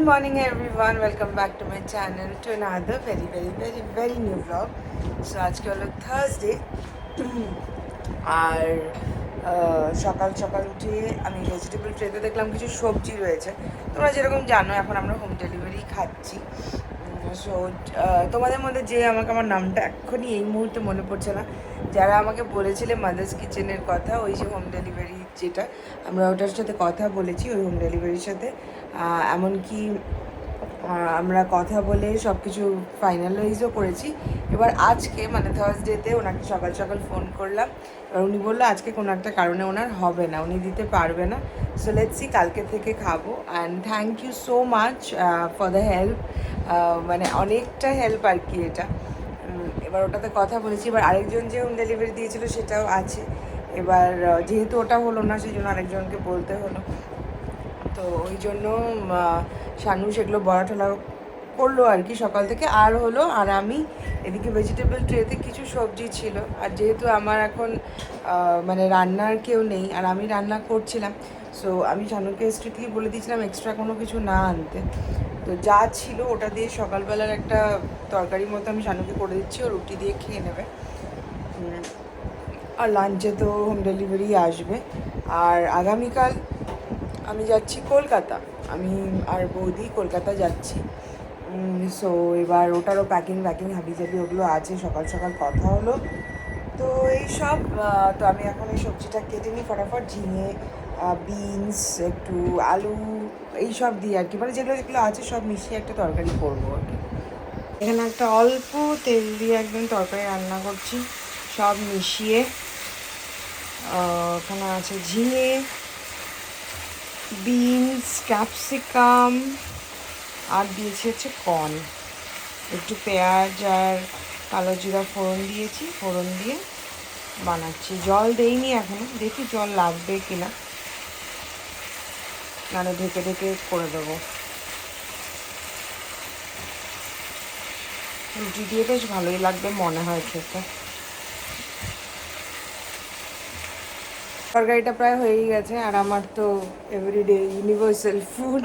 morning everyone, welcome back to my channel to another very new vlog. So আজকে হলো Thursday আর সকাল সকাল উঠে আমি ভেজিটেবল ট্রেতে দেখলাম কিছু সবজি রয়েছে। তোমরা যেরকম জানো এখন আমরা হোম ডেলিভারি খাচ্ছি। সো তোমাদের মধ্যে যে আমাকে আমার নামটা এক্ষুনি এই মুহূর্তে মনে পড়ছে না, যারা আমাকে বলেছিলে মাদার্স কিচেনের কথা, ওই যে হোম ডেলিভারি যেটা আমরা ওটার সাথে কথা বলেছি, ওই হোম ডেলিভারির সাথে এমনকি আমরা কথা বলে সব কিছু ফাইনালাইজও করেছি। এবার আজকে মানে থার্সডেতে ওনাকে সকাল সকাল ফোন করলাম, এবার উনি বললো আজকে কোনো একটা কারণে ওনার হবে না, উনি দিতে পারবে না। সো লেটস সি, কালকে থেকে খাবো। And thank you so much for the help, মানে অনেকটা হেল্প আর কি এটা। এবার ওটাতে কথা বলেছি, এবার আরেকজন যে হোম ডেলিভারি দিয়েছিল সেটাও আছে। এবার যেহেতু ওটা হলো না সেই জন্য আরেকজনকে বলতে হলো, তো ওই জন্য শানু সেগুলো বড়া ঠোলা করলো আর কি সকাল থেকে। আর হলো, আর আমি এদিকে ভেজিটেবল ট্রেতে কিছু সবজি ছিল, আর যেহেতু আমার এখন মানে রান্নার কেউ নেই আর আমি রান্না করছিলাম, সো আমি শানুকে স্ট্রিক্টলি বলে দিয়েছিলাম এক্সট্রা কোনো কিছু না আনতে। তো যা ছিল ওটা দিয়ে সকালবেলার একটা তরকারি মতো আমি শানুকে করে দিচ্ছি, ও রুটি দিয়ে খেয়ে নেবে। আর লাঞ্চে তো হোম ডেলিভারি আসবে। আর আগামীকাল আমি যাচ্ছি কলকাতা, আমি আর বৌদি কলকাতা যাচ্ছি। সো এবার ওটারও প্যাকিং হাবিজাবি ওগুলো আছে, সকাল সকাল কথা হলো। তো এইসব, তো আমি এখন এই সবজিটা কেটে নিই ফটাফট, ঝিঙে, বিনস, একটু আলু, এইসব দিয়ে আর কি, মানে যেগুলো যেগুলো আছে সব মিশিয়ে একটা তরকারি করবো আর কি। এখানে একটা অল্প তেল দিয়ে একদম তরকারি রান্না করছি, সব মিশিয়ে। ওখানে আছে ঝিঙে, বিনস, ক্যাপসিকাম, আর দিয়েছি হচ্ছে কর্ন, একটু পেঁয়াজ আর কালো জিরা ফোড়ন দিয়েছি, ফোড়ন দিয়ে বানাচ্ছি। জল দেইনি এখনো, দেখি জল লাগবে কিনা, নাহলে ঢেকে ঢেকে করে দেবো। রুটি দিয়ে বেশ ভালোই লাগবে মনে হয় খেতে। তরকারিটা প্রায় হয়েই গেছে, আর আমার তো এভরিডে ইউনিভার্সাল ফুড,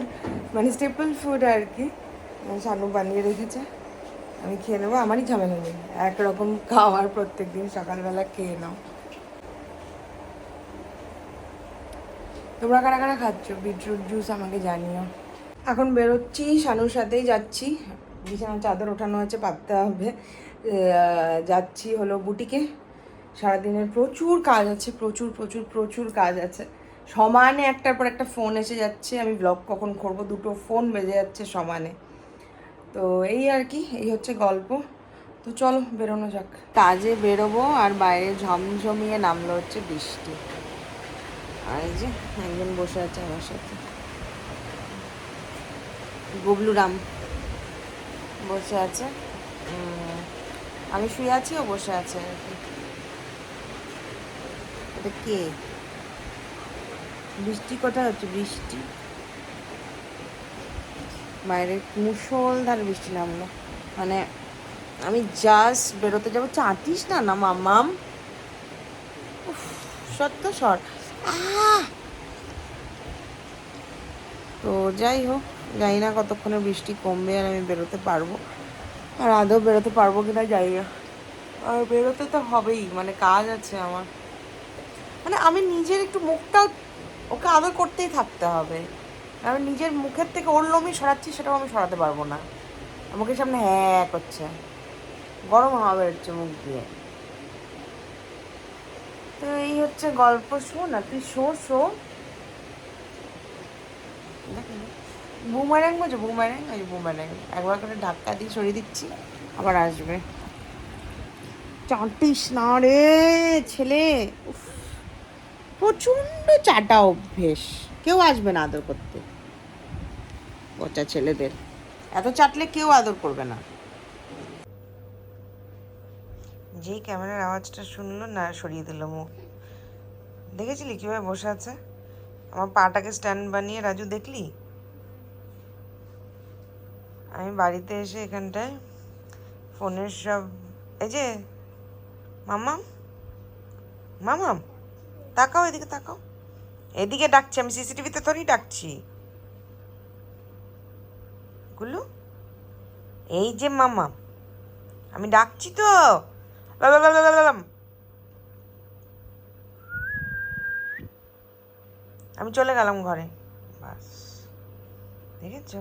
মানে স্টেপল ফুড আর কি, শানু বানিয়ে রেখেছে, আমি খেয়ে নেবো, আমারই ঝামেলা নেই, একরকম খাওয়ার প্রত্যেক দিন সকালবেলা খেয়ে নাও। তোমরা কারা কারা খাচ্ছ বিটরুট জুস আমাকে জানিও। এখন বেরোচ্ছি, শানুর সাথেই যাচ্ছি, বিছানার চাদর ওঠানো হয়েছে, পাততে হবে। যাচ্ছি হলো বুটিকে, সারাদিনের প্রচুর কাজ আছে, প্রচুর কাজ আছে, সমানে একটার পর একটা ফোন এসে যাচ্ছে, আমি ব্লগ কখন করবো, দুটো ফোন বেজে যাচ্ছে সমানে। তো এই আর কি, এই হচ্ছে গল্প। তো চলো বেরোনো যাক, কাজে বেরোবো, আর বাইরে ঝমঝমিয়ে নামলো হচ্ছে বৃষ্টি। আর এই যে একজন বসে আছে আমার সাথে, গুবলুরাম বসে আছে, আমি শুয়ে আছি, ও বসে আছে আর কি। এটা কে? বৃষ্টি কোথায় হচ্ছে? বৃষ্টি বাইরে মুষলধারে বৃষ্টি নামলো, মানে আমি জাস্ট বেরোতে যাবো, চাটিস না না মাম্মাম, সত্য সর। তো যাই হোক, জানি না কতক্ষণে বৃষ্টি কমবে আর আমি বেরোতে পারবো, আর আদৌ বেরোতে পারবো কিনা জানি না। আর বেরোতে তো হবেই, মানে কাজ আছে আমার, মানে আমি নিজের একটু মুখটা ওকে আদর করতেই থাকতে হবে। আমি নিজের মুখের থেকে ওর লোমই সরাচ্ছি, সেটাও আমি সরাতে পারবো না, মুখের সামনে হ্যাঁ করছে, গরম হাওয়া বেরোচ্ছে মুখ দিয়ে। তো এই হচ্ছে গল্প। শো না তুই, শো বুমার্যাং বোঝো, বুমার্যাং, ওই বুমার্যাং একবার করে ধাক্কা দিয়ে সরিয়ে দিচ্ছি, আবার আসবে। চাটিস না রে ছেলে, প্রচণ্ড চাটা অভ্যেস, কেউ আসবে না আদর করতে, বাচ্চা ছেলেদের এত চাটলে কেউ আদর করবে না। যেই ক্যামেরার আওয়াজটা শুনলো না, সরিয়ে দিল মুখ। দেখেছিলি কীভাবে বসে আছে, আমার পাটাকে স্ট্যান্ড বানিয়ে, রাজু দেখলি? আমি বাড়িতে এসে এখানটায় ফোনের সব, এই যে মামাম মামাম তাকাও, এদিকে তাকাও, এদিকে ডাকছি আমি, সিসিটিভিতে তোরই ডাকছি। কুলু, এই যে মামা, আমি ডাকছি তো, লালালালালালাম। আমি চলে গেলাম ঘরে। বাস, দেখেছ,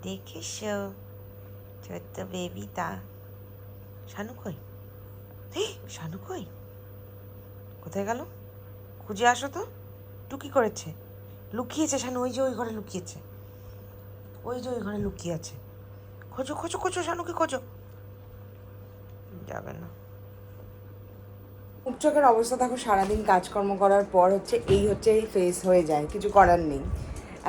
দেখিস ছোট্ট বেবিটা। শানু কই? শানু কই? কোথায় গেল? খুঁজে আসো তো। টুকি করেছে, লুকিয়েছে শানু, ওই যে ওই ঘরে লুকিয়েছে, ওই যে ওই ঘরে লুকিয়ে আছে। খোঁজো খোঁজো খোঁজো, শানুকে খোঁজো। যাবে না। চোখের অবস্থা দেখো, সারাদিন কাজকর্ম করার পর এই ফেস হয়ে যায়, কিছু করার নেই।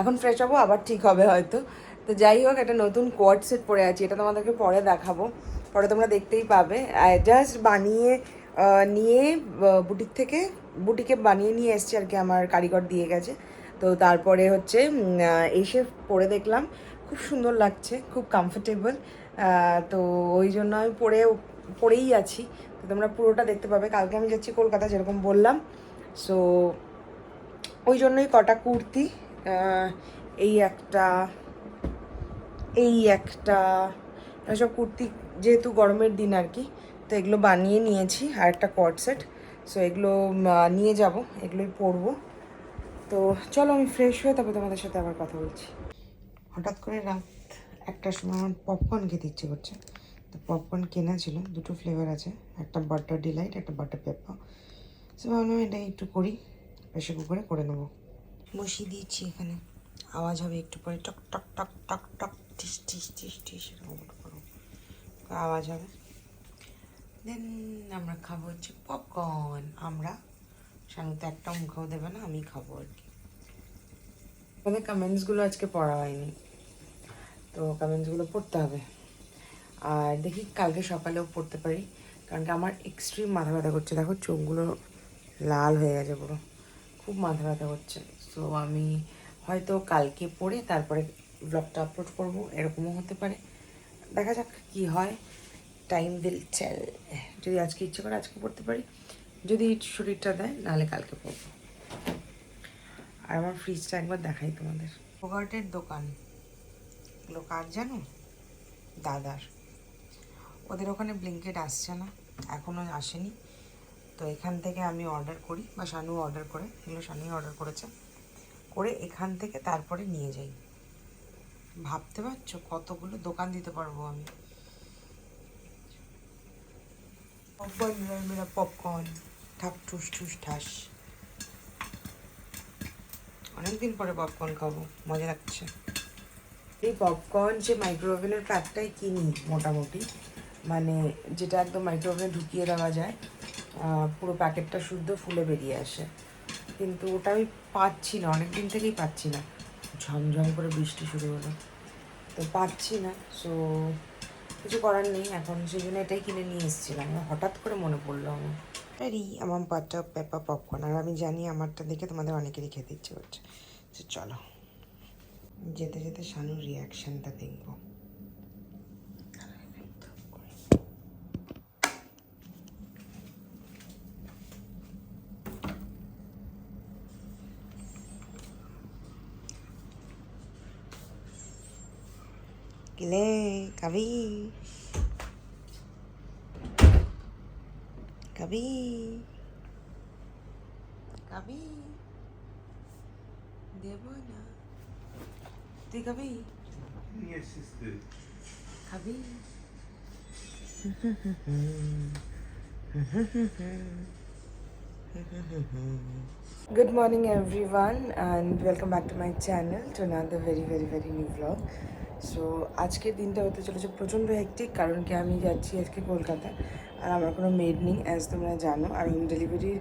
এখন ফ্রেশ হবো, আবার ঠিক হবে হয়তো। তো যাই হোক, একটা নতুন কোয়ার্ড সেট পরে আছি, এটা তোমাদেরকে পরে দেখাবো, পরে তোমরা দেখতেই পাবে। জাস্ট বানিয়ে নিয়ে বুটিকে বানিয়ে নিয়ে এসছি আর কি, আমার কারিগর দিয়ে গেছে। তো তারপরে এসে পরে দেখলাম খুব সুন্দর লাগছে, খুব কমফোর্টেবল। তো ওই জন্য আমি পরেই আছি। তো তোমরা পুরোটা দেখতে পাবে। কালকে আমি যাচ্ছি কলকাতা, যেরকম বললাম। সো ওই জন্যই কটা কুর্তি, এই একটা, এসব কুর্তি, যেহেতু গরমের দিন আর কি, তো এগুলো বানিয়ে নিয়েছি। আর একটা কর্ড সেট, সো এগুলো নিয়ে যাব, এগুলোই পরবো। তো চলো আমি ফ্রেশ হয়ে তারপর তোমাদের সাথে আবার কথা বলছি। হঠাৎ করে রাত 1টার সময় আমার পপকর্ন খেতে ইচ্ছে করছে। তো পপকর্ন কেনা ছিল, 2টো ফ্লেভার আছে, একটা বাটার ডিলাইট, একটা বাটার পেপার। সো ভাবলাম এটা একটু করি, প্রেশার কুকারে করে নেবো। বসিয়ে দিয়েছি এখানে, আওয়াজ হবে একটু পরে, টক টক টক টক টক, টিস টিস টিস টিস, আওয়াজ হবে। দেন আমরা খাবো পপকর্ন। শানু তো একটা মুখেও দেবে না, আমি খাবো আর কি। আমাদের কমেন্টসগুলো আজকে পড়া হয়নি, তো কমেন্টসগুলো পড়তে হবে। আর দেখি কালকে সকালেও পড়তে পারি, কারণ কি আমার এক্সট্রিম মাথা ব্যথা করছে। দেখো চোখগুলো লাল হয়ে গেছে পুরো, খুব মাথা ব্যথা করছে। সো আমি হয়তো কালকে পড়ে তারপরে ব্লগটা আপলোড করব, এরকমও হতে পারে। দেখা যাক কি হয়, টাইম উইল টেল। যদি আজকে ইচ্ছে করে আজকে পড়তে পারি, যদি শরীরটা দেয় নাহলে কালকে পড়বো। আর আমার ফ্রিজটা একবার দেখাই তোমাদের। যোগার্টের দোকান এগুলো কার জানো? দাদার। ওদের ওখানে ব্লিঙ্কিট আসছে না, এখনও আসেনি। তো এখান থেকে আমি অর্ডার করি, বা শানু অর্ডার করে, এগুলো শানুই অর্ডার করেছে, করে এখান থেকে তারপরে নিয়ে যাই। ভাবতে পারছো কতগুলো দোকান দিতে পারবো আমি। মেরা পপকর্ন, ঠাক ঠুস ঠুস ঠাস। অনেকদিন পরে পপকর্ন খাবো, মজা লাগছে। এই পপকর্ন যে মাইক্রোওভেনের প্যাকটাই কিনি মোটামুটি, মানে যেটা একদম মাইক্রোওভেনে ঢুকিয়ে দেওয়া যায়, পুরো প্যাকেটটা শুদ্ধ ফুলে বেরিয়ে আসে। কিন্তু ওটা আমি পাচ্ছি না, অনেক দিন থেকেই পাচ্ছি না। ঝমঝম করে বৃষ্টি শুরু হলো, তো পাচ্ছি না। সো কিছু করার নেই এখন, সেই জন্য এটাই কিনে নিয়ে এসেছিলাম। হঠাৎ করে মনে পড়লো আমার বাটার পেপার পপকর্ন। আর আমি জানি আমারটা দেখে তোমাদের অনেকেরই খেতে ইচ্ছে করছে। তো চলো যেতে যেতে শানুর রিয়াকশানটা দেখবো। কিলে কবি কবি কবি দেব না, তুই কবি খাবি? Good morning everyone and welcome back to my channel to another very new vlog. So আজকের দিনটা হতে চলেছে প্রচণ্ড হেক্টিক, কারণ কি আমি যাচ্ছি আজকে কলকাতা, আর আমার কোনো মেড নেই অ্যাজ তোমরা জানো। আর হোম ডেলিভারির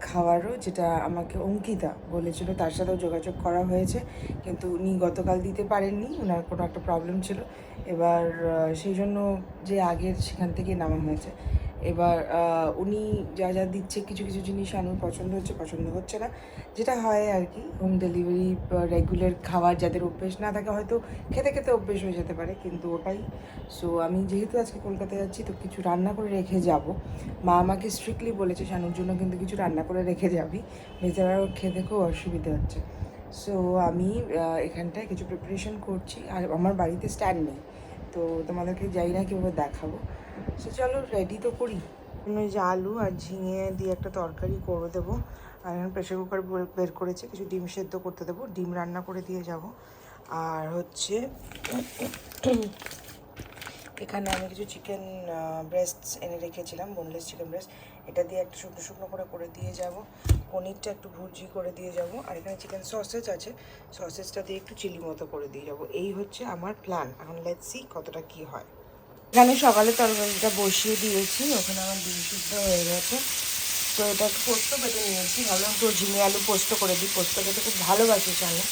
খাওয়ারও, যেটা আমাকে অঙ্কিতা বলেছিল, তার সাথেও যোগাযোগ করা হয়েছে, কিন্তু উনি গতকাল দিতে পারেননি, ওনার কোনো একটা প্রবলেম ছিল। এবার সেই জন্য যে আগের সেখান থেকে নামা হয়েছে। এবার উনি যা যা দিচ্ছে, কিছু কিছু জিনিস আমার পছন্দ হচ্ছে, পছন্দ হচ্ছে না, যেটা হয় আর কি। হোম ডেলিভারি রেগুলার খাবার যাদের অভ্যেস না থাকে, হয়তো খেতে খেতে অভ্যেস হয়ে যেতে পারে, কিন্তু ওটাই। সো আমি যেহেতু আজকে কলকাতায় যাচ্ছি, তো কিছু রান্না করে রেখে যাব। মা আমাকে স্ট্রিক্টলি বলেছে শানুর জন্য কিন্তু কিছু রান্না করে রেখে যাবি, বেচারাও খেতে খুব অসুবিধা হচ্ছে। সো আমি এখানটায় কিছু প্রিপারেশন করছি, আর আমার বাড়িতে স্ট্যান্ড নেই, তো তোমাদেরকে যাই না কীভাবে দেখাবো। সো চলো রেডি তো করি। আমি যে আলু আর ঝিঙে দিয়ে একটা তরকারি করে দেবো, আর এখন প্রেশার কুকার বের করেছি, কিছু ডিম সেদ্ধ করতে দেবো, ডিম রান্না করে দিয়ে যাব। আর হচ্ছে এখানে আমি কিছু চিকেন ব্রেস্টস এনে রেখেছিলাম, বোনলেস চিকেন ব্রেস্ট, এটা দিয়ে একটা শুকনো শুকনো করে দিয়ে যাব। পনিরটা একটু ভুজি করে দিয়ে যাব, আর এখানে চিকেন সসেজ আছে, সসেজটা দিয়ে একটু চিলি মতো করে দিয়ে যাব। এই হচ্ছে আমার প্ল্যান। এখন লেটস সি কতটা কি হয়। এখানে সকালে তরকারিটা বসিয়ে দিয়েছি, ওখানে আমার ডিম সিদ্ধ হয়ে গেছে। তো এটা একটু পোস্ত বেটে নিয়েছি, ভাবলাম তো ঝিঙে আলু পোস্ত করে দিই, পোস্ত খেতে খুব ভালোবাসি জানো।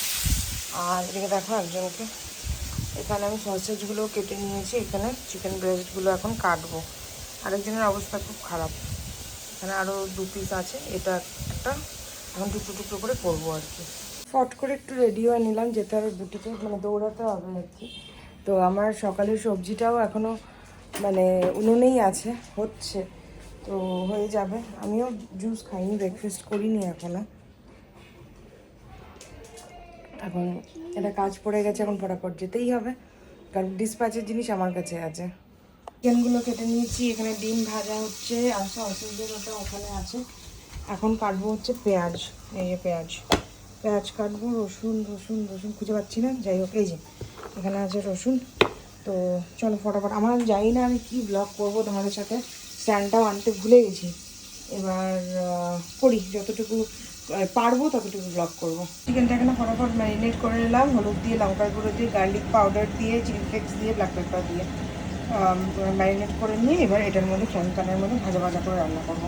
আর এদিকে দেখো একজনকে, এখানে আমি সসেজগুলো কেটে নিয়েছি, এখানে চিকেন ব্রেস্টগুলো এখন কাটবো। আরেকজনের অবস্থা খুব খারাপ, এখানে আরও 2 পিস আছে, এটা একটা এখন টুকরো টুকরো করে করবো আর কি। ফট করে একটু রেডি হয়ে নিলাম, যেতে হবে বুটিতে, মানে দৌড়াতে হবে আর কি। তো আমার সকালের সবজিটাও এখনও মানে উনুনেই আছে, হচ্ছে, তো হয়ে যাবে। আমিও জুস খাইনি, ব্রেকফাস্ট করিনি এখনও। এখন এটা কাজ পড়ে গেছে, এখন ফটাফট যেতেই হবে, কারণ ডিসপ্যাচের জিনিস আমার কাছে আছে। চিকেনগুলো কেটে নিয়েছি, এখানে ডিম ভাজা হচ্ছে, আর সসেজের ওটা ওখানে আছে। এখন কাটবো হচ্ছে পেঁয়াজ, এই যে পেঁয়াজ কাটবো, রসুন খুঁজে পাচ্ছি না, যাই হোক এই যে এখানে আছে রসুন। তো চলো ফটাফট, আমার জানি না আমি কি ব্লগ করবো তোমাদের সাথে, স্ট্যান্ডটাও আনতে ভুলে গেছি। এবার করি যতটুকু পারবো ততটুকু ব্লগ করবো। চিকেনটা এখানে ফটাফট ম্যারিনেট করে নিলাম, হলুদ দিয়ে, লঙ্কার গুঁড়ো দিয়ে, গার্লিক পাউডার দিয়ে, চিলি ফ্লেক্স দিয়ে, ব্ল্যাক পেপার দিয়ে ম্যারিনেট করে নিয়ে এবার এটার মধ্যে ফ্রাইং প্যানের মধ্যে ভাজা করে রান্না করবো।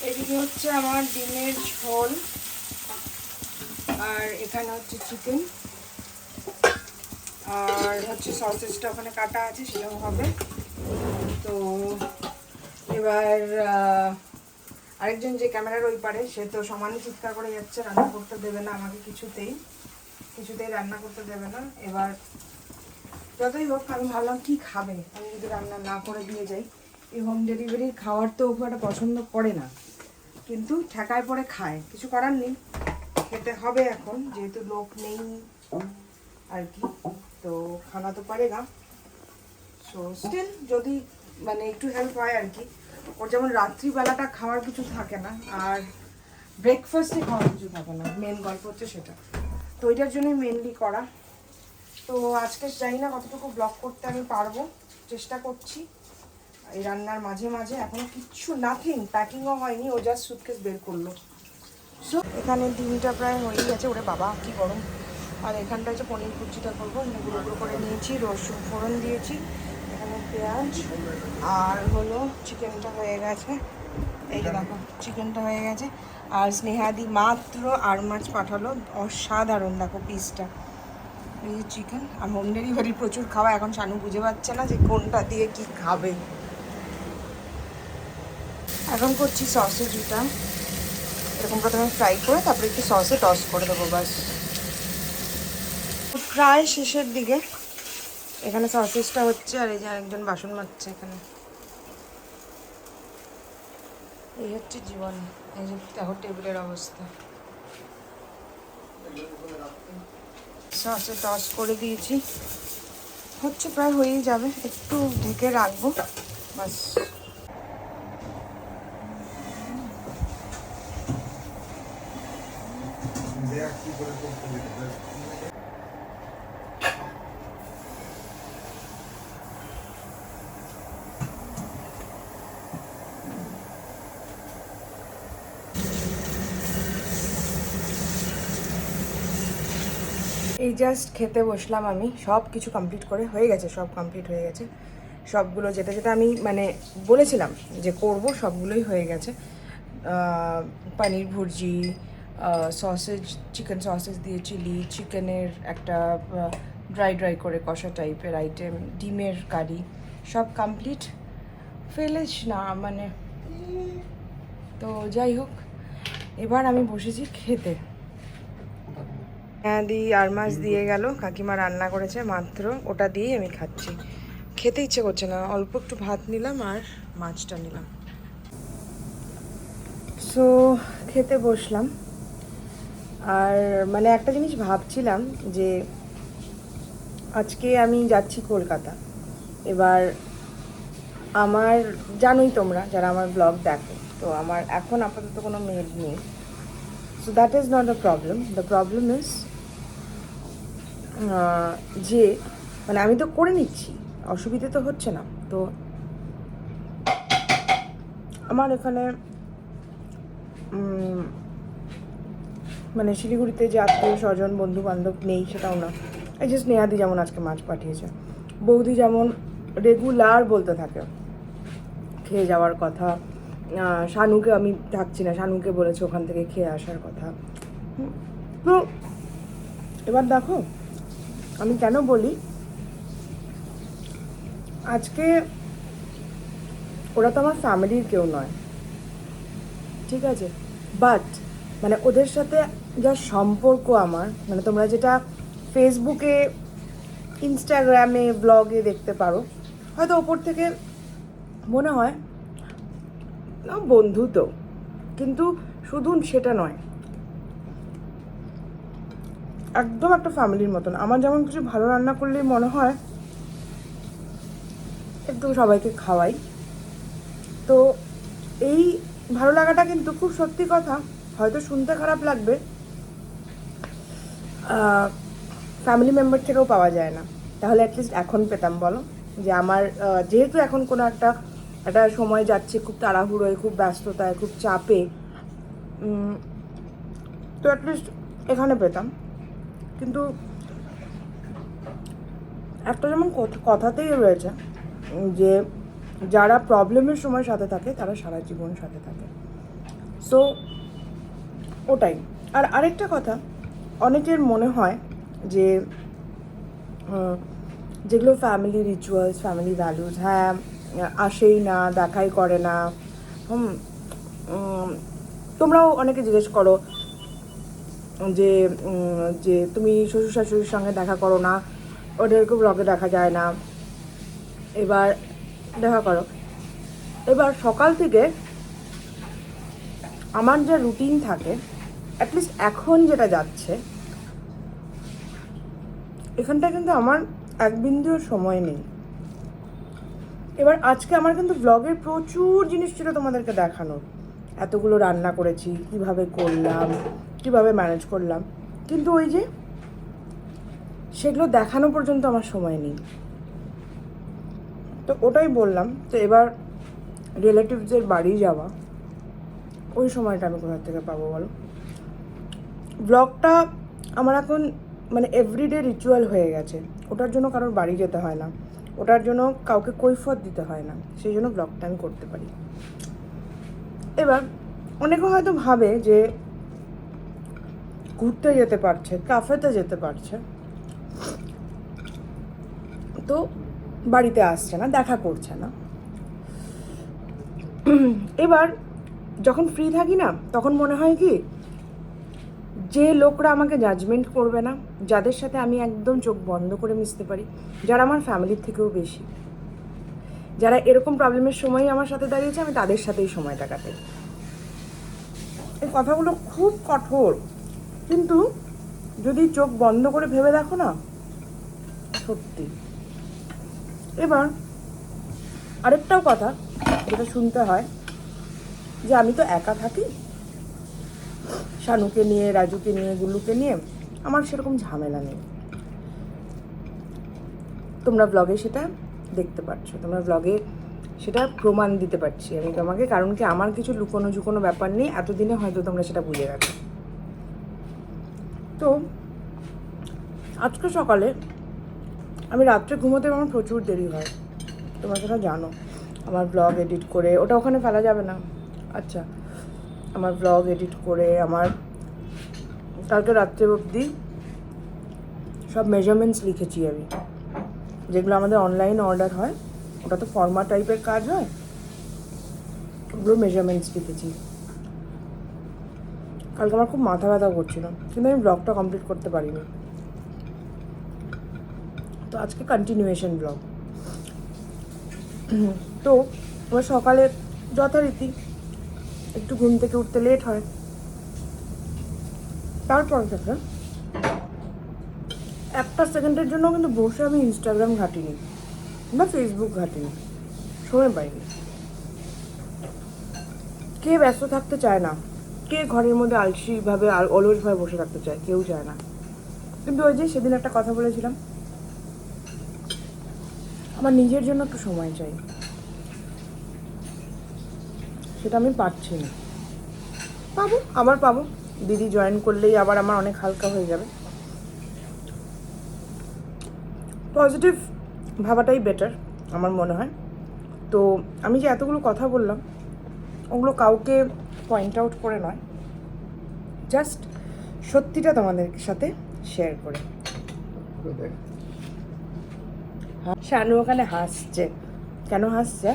এদিকে হচ্ছে আমার ডিমের ঝোল, আর এখানে হচ্ছে চিকেন, আর হচ্ছে সসেজটা ওখানে কাটা আছে, সেটাও হবে। তো এবার আরেকজন যে ক্যামেরার ওই পারে, সে তো সমানই চিৎকার করে যাচ্ছে, রান্না করতে দেবে না আমাকে, কিছুতেই রান্না করতে দেবে না। এবার যতই হোক, আমি ভাবলাম কি খাবে, আমি যদি রান্না না করে দিয়ে যাই। এই হোম ডেলিভারির খাওয়ার তো খুব একটা পছন্দ করে না, কিন্তু ঠেকায় পড়ে খায়, কিছু করার নেই, খেতে হবে এখন, যেহেতু লোক নেই আর কি, তো খানা তো পারেগা। সো স্টিল যদি মানে একটু হেল্প হয় আর কি। ওর যেমন রাত্রিবেলাটা খাওয়ার কিছু থাকে না, আর ব্রেকফাস্টে খাওয়ার কিছু থাকে না, মেন গল্প হচ্ছে সেটা, তো ওইটার জন্যই মেনলি করা। তো আজকে জানি না কতটুকু ব্লগ করতে আমি পারবো, চেষ্টা করছি। এই রান্নার মাঝে মাঝে এখনো কিচ্ছু নাথিং, প্যাকিংও হয়নি, ও জাস্ট সুটকেস বের করলো। সো এখানে ডিমটা প্রায় হয়েই গেছে, ওরে বাবা কি গরম। আর এখানটা হচ্ছে পনির কুচিটা করবো, এখানে গুঁড়ো গুঁড়ো করে নিয়েছি, রসুন ফোড়ন দিয়েছি, এখানে পেঁয়াজ, আর হলো চিকেনটা হয়ে গেছে, এই যে দেখো চিকেনটা হয়ে গেছে। আর স্নেহাদি মাত্র আর মাছ পাঠালো, অসাধারণ দেখো পিসটা, এই যে চিকেন। আর হোম ডেলিভারি প্রচুর খাওয়া, এখন শানু বুঝে পাচ্ছে না যে কোনটা দিয়ে কি খাবে। এখন করছি সসেজটা, এরকম প্রথমে ফ্রাই করে তারপরে একটু সসে টস করে দেবো, বাস। প্রায় শেষের দিকে, এখানে সসেজটা হচ্ছে, আর এই যে একজন বাসন মাজছে এখানে। এই হচ্ছে জীবন, এই যে দেখো টেবিলের অবস্থা। সসে টস করে দিয়েছি, হচ্ছে প্রায় হয়েই যাবে, একটু ঢেকে রাখবো, বাস। এই জাস্ট খেতে বসলাম আমি, সব কিছু কমপ্লিট করে হয়ে গেছে, সব কমপ্লিট হয়ে গেছে, সবগুলো যেটা যেটা আমি মানে বলেছিলাম যে করব সবগুলোই হয়ে গেছে। পনির ভুর্জি, সসেজ, চিকেন সসেজ দিয়ে চিলি, চিকেনের একটা ড্রাই করে কষা টাইপের আইটেম, ডিমের কারি, সব কমপ্লিট। ফেলেছ না মানে, তো যাই হোক, এবার আমি বসেছি খেতে। হ্যাঁ দি আর মাছ দিয়ে গেল, কাকিমা রান্না করেছে মাত্র, ওটা দিয়েই আমি খাচ্ছি, খেতে ইচ্ছে করছে না, অল্প একটু ভাত নিলাম আর মাছটা নিলাম। সো খেতে বসলাম, আর মানে একটা জিনিস ভাবছিলাম যে আজকে আমি যাচ্ছি কলকাতা। এবার আমার জানোই তোমরা যারা আমার ব্লগ দেখো, তো আমার এখন আপাতত কোনো মেড নেই। So that is not a problem. The problem is যে মানে আমি তো করে নিচ্ছি, অসুবিধে তো হচ্ছে না। তো আমার এখানে মানে শিলিগুড়িতে যে আত্মীয় স্বজন বন্ধু বান্ধব নেই সেটাও না। এই যে স্নেহাদি যেমন আজকে মাছ পাঠিয়েছে, বৌদি যেমন রেগুলার বলতে থাকে খেয়ে যাওয়ার কথা। শানুকে আমি থাকছি না, শানুকে বলেছে ওখান থেকে খেয়ে আসার কথা। তো এবার দেখো আমি কেন বলি, আজকে ওরা তো আমার ফ্যামিলির কেউ নয়, ঠিক আছে, বাট মানে ওদের সাথে যা সম্পর্ক আমার, মানে তোমরা যেটা ফেসবুকে ইনস্টাগ্রামে ব্লগে দেখতে পারো, হয়তো ওপর থেকে মনে হয় বন্ধু তো, কিন্তু শুধু সেটা নয়, একদম একটা ফ্যামিলির মতন। আমার যেমন কিছু ভালো রান্না করলেই মনে হয় একটু সবাইকে খাওয়াই। তো এই ভালো লাগাটা কিন্তু খুব সত্যি কথা, হয়তো শুনতে খারাপ লাগবে, ফ্যামিলি মেম্বার থেকেও পাওয়া যায় না। তাহলে অ্যাটলিস্ট এখন পেতাম বলো, যে আমার যেহেতু এখন কোনো একটা একটা সময় যাচ্ছে খুব তাড়াহুড়োয়, খুব ব্যস্ততায়, খুব চাপে, তো অ্যাটলিস্ট এখানে পেতাম। কিন্তু একটা যেমন কথাতেই রয়েছে যে যারা প্রবলেমের সময় সাথে থাকে তারা সারা জীবন সাথে থাকে। সো ওটাই। আর আরেকটা কথা, অনেকের মনে হয় যে যেগুলো ফ্যামিলি রিচুয়ালস, ফ্যামিলি ভ্যালুজ, হ্যাঁ আসেই না, দেখাই করে না। তোমরাও অনেকে জিজ্ঞেস করো যে যে তুমি শ্বশুর শাশুড়ির সঙ্গে দেখা করো না, ওদেরকে ব্লগে দেখা যায় না, এবার দেখা করো। এবার সকাল থেকে আমার যে রুটিন থাকে, অ্যাটলিস্ট এখন যেটা যাচ্ছে, এখানটা কিন্তু আমার এক বিন্দুও সময় নেই। এবার আজকে আমার কিন্তু ব্লগের প্রচুর জিনিস ছিল তোমাদেরকে দেখানোর, এতগুলো রান্না করেছি, কিভাবে করলাম, কিভাবে ম্যানেজ করলাম, কিন্তু ওই যে সেগুলো দেখানো পর্যন্ত আমার সময় নেই। তো ওটাই বললাম, তো এবার রিলেটিভসদের বাড়ি যাওয়া, ওই সময়টা আমি কোথা থেকে পাবো বলো? ব্লগটা আমার এখন মানে এভরিডে রিচুয়াল হয়ে গেছে, ওটার জন্য কারোর বাড়ি যেতে হয় না, ওটার জন্য কাউকে কৈফিয়ত দিতে হয় না, সেই জন্য ব্লগটা আমি করতে পারি। এবার অনেকে হয়তো ভাবে যে ঘুরতে যেতে পারছে, ক্যাফেতে যেতে পারছে, তো বাড়িতে আসছে না, দেখা করছে না। এবার যখন ফ্রি থাকি না, তখন মনে হয় কি, যে লোকরা আমাকে জাজমেন্ট করবে না, যাদের সাথে আমি একদম চোখ বন্ধ করে মিশতে পারি, যারা আমার ফ্যামিলির থেকেও বেশি, যারা এরকম প্রবলেমের সময়ই আমার সাথে দাঁড়িয়েছে, আমি তাদের সাথেই সময়টা কাটাই। এই কথাগুলো খুব কঠোর, কিন্তু যদি চোখ বন্ধ করে ভেবে দেখো না, সত্যি। এবার আরেকটাও কথা যেটা শুনতে হয়, যে আমি তো একা থাকি, শানুকে নিয়ে, রাজুকে নিয়ে, গুল্লুকে নিয়ে আমার সেরকম ঝামেলা নেই। তোমরা ব্লগে সেটা দেখতে পাচ্ছ, তোমরা ব্লগে সেটা প্রমাণ দিতে পারছি আমি তোমাকে, কারণ কি আমার কিছু লুকোনো ঝুকোনো ব্যাপার নেই, এতদিনে হয়তো তোমরা সেটা বুঝে গেছো। তো আজকে সকালে আমি রাত্রে ঘুমোতে আমার প্রচুর দেরি হয়, তোমরা সেটা জানো। আমার ব্লগ এডিট করে, ওটা ওখানে ফেলা যাবে না, আচ্ছা, আমার ব্লগ এডিট করে আমার কালকে রাত্রে অবধি সব মেজারমেন্টস লিখেছি আমি, যেগুলো আমাদের অনলাইন অর্ডার হয়, ওটা তো ফর্মা টাইপের কাজ হয়, ওগুলো মেজারমেন্টস লিখেছি। কালকে আমার খুব মাথা ব্যথা করছিল, কিন্তু আমি ব্লগটা কমপ্লিট করতে পারিনি। তো আজকে কন্টিনিউয়েশন ব্লগ। তো আমার সকালে যথারীতি একটু ঘুম থেকে উঠতে লেট হয়, তারপর থেকে একটা সেকেন্ডের জন্য কিন্তু বসে আমি ইনস্টাগ্রাম ঘাঁটিনি বা ফেসবুক ঘাঁটিনি, সময় পাইনি। কে ব্যস্ত থাকতে চায় না, কে ঘরের মধ্যে আলসিভাবে অলসভাবে বসে থাকতে চায়, কেউ চায় না। কিন্তু ওই যে সেদিন একটা কথা বলেছিলাম, আমার নিজের জন্য একটু সময় চাই, সেটা আমি পাচ্ছি না। পাবো, আবার পাবো। দিদি জয়েন করলেই আবার আমার অনেক হালকা হয়ে যাবে। পজিটিভ ভাবাটাই বেটার আমার মনে হয়। তো আমি যে এতগুলো কথা বললাম, ওগুলো কাউকে পয়েন্ট আউট করে নয়, জাস্ট সত্যিটা তোমাদের সাথে শেয়ার করে। শানু ওখানে হাসছে, কেন হাসছে?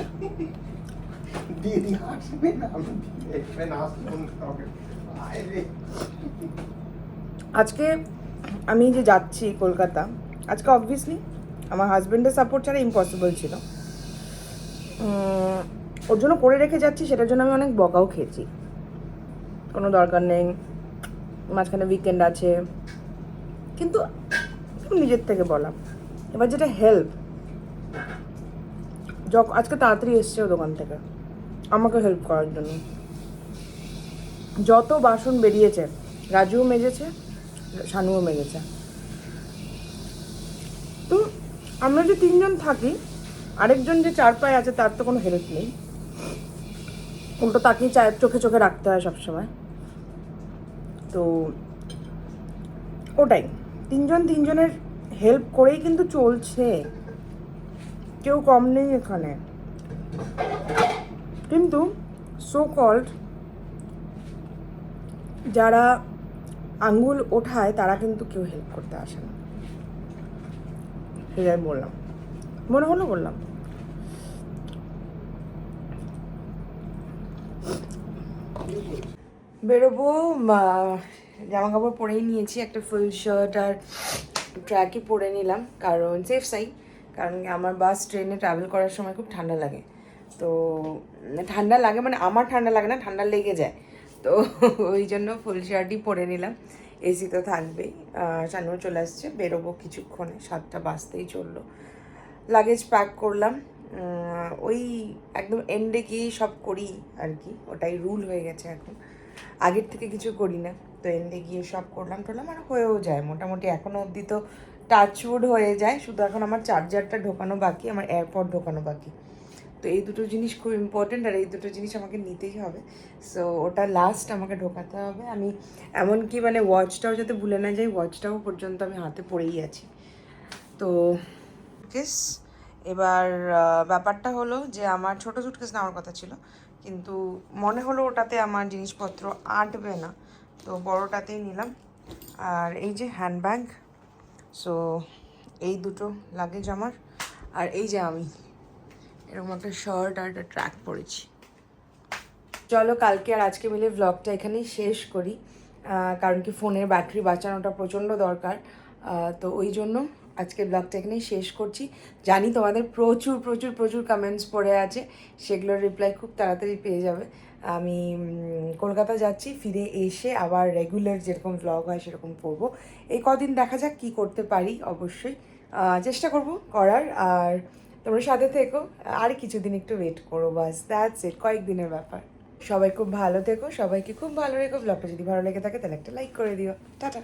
আজকে আমি যে যাচ্ছি কলকাতা, আজকে অবভিয়াসলি আমার হাজব্যান্ডের সাপোর্ট ছাড়া ইম্পসিবল ছিল। ওর জন্য করে রেখে যাচ্ছি, সেটার জন্য আমি অনেক বকাও খেয়েছি, কোনো দরকার নেই, মাঝখানে উইকেন্ড আছে, কিন্তু নিজের থেকে বলা। এবার যেটা হেল্প, আজকে তাড়াতাড়ি এসছে ও দোকান থেকে আমাকে হেল্প করার জন্য। যত বাসন বেরিয়েছে রাজুও মেজেছে, শানুও মেজেছে। তো আমরা যে তিনজন থাকি, আরেকজন যে চার পায়ে আছে তার তো কোনো হেল্প নেই, উল্টো তাকেই চোখে চোখে রাখতে হয় সবসময়। তো ওটাই, তিনজনের হেল্প করেই কিন্তু চলছে, কেউ কম নেই এখানে। কিন্তু সো কল্ড যারা আঙ্গুল ওঠায় তারা কিন্তু কেউ হেল্প করতে আসে না, সেটাই বললাম, মনে হলো বললাম। বেরোবো, জামা কাপড় পরেই নিয়েছি, একটা ফুল শার্ট আর ট্র্যাকই পরে নিলাম, কারণ সেফ সাইড। কারণ আমার বাস ট্রেনে ট্রাভেল করার সময় খুব ঠান্ডা লাগে। তো ঠান্ডা লাগে মানে আমার ঠান্ডা লাগে না, ঠান্ডা লেগে যায়। তো ওই জন্য ফুল শার্টই পরে নিলাম, এসি তো থাকবেই। সামনেও চলে আসছে, বেরোবো কিছুক্ষণে, 7টা বাজতেই চললো। লাগেজ প্যাক করলাম, ওই একদম এন্ডে গিয়েই সব করি আর কি, ওটাই রুল হয়ে গেছে এখন, আগের থেকে কিছু করি না। তো এন্ডে গিয়ে সব করলাম আর হয়েও যায় মোটামুটি, এখনও অবধি তো টাচউড হয়ে যায়। শুধু এখন আমার চার্জারটা ঢোকানো বাকি, আমার এয়ারপড ঢোকানো বাকি। তো এই দুটো জিনিস খুব ইম্পর্টেন্ট, আর এই দুটো জিনিস আমাকে নিতেই হবে। সো ওটা লাস্ট আমাকে ঢোকাতে হবে। আমি এমনকি মানে ওয়াচটাও যাতে ভুলে না যাই, ওয়াচটাও পর্যন্ত আমি হাতে পড়েই আছি। তো সুটকেস, এবার ব্যাপারটা হলো যে আমার ছোটো সুটকেস নেওয়ার কথা ছিল, কিন্তু মনে হলো ওটাতে আমার জিনিসপত্র আঁটবে না, তো বড়টাতেই নিলাম। আর এই যে হ্যান্ডব্যাগ, সো এই দুটো লাগেজ আমার। আর এই যে আমি এরকম একটা শার্ট আর একটা ট্র্যাক পরেছি। চলো কালকে আর আজকে মিলে ভ্লগটা এখানেই শেষ করি, কারণ কি ফোনের ব্যাটারি বাঁচানোটা প্রচণ্ড দরকার। তো ওই জন্য আজকের ব্লগটা এখানেই শেষ করছি। জানি তোমাদের প্রচুর প্রচুর প্রচুর কমেন্টস পড়ে আছে, সেগুলোর রিপ্লাই খুব তাড়াতাড়ি পেয়ে যাবে। আমি কলকাতা যাচ্ছি, ফিরে এসে আবার রেগুলার যেরকম ভ্লগ হয় সেরকম করবো। এই কদিন দেখা যাক কী করতে পারি, অবশ্যই চেষ্টা করব করার। আর তোমরা সাথে থেকো, আর কিছুদিন একটু ওয়েট করো, বাস দ্যাটস ইট, কয়েকদিনের ব্যাপার। সবাই খুব ভালো থেকো, সবাইকে খুব ভালো রেখো। ব্লগটা যদি ভালো লেগে থাকে তাহলে একটা লাইক করে দিও। টাটা।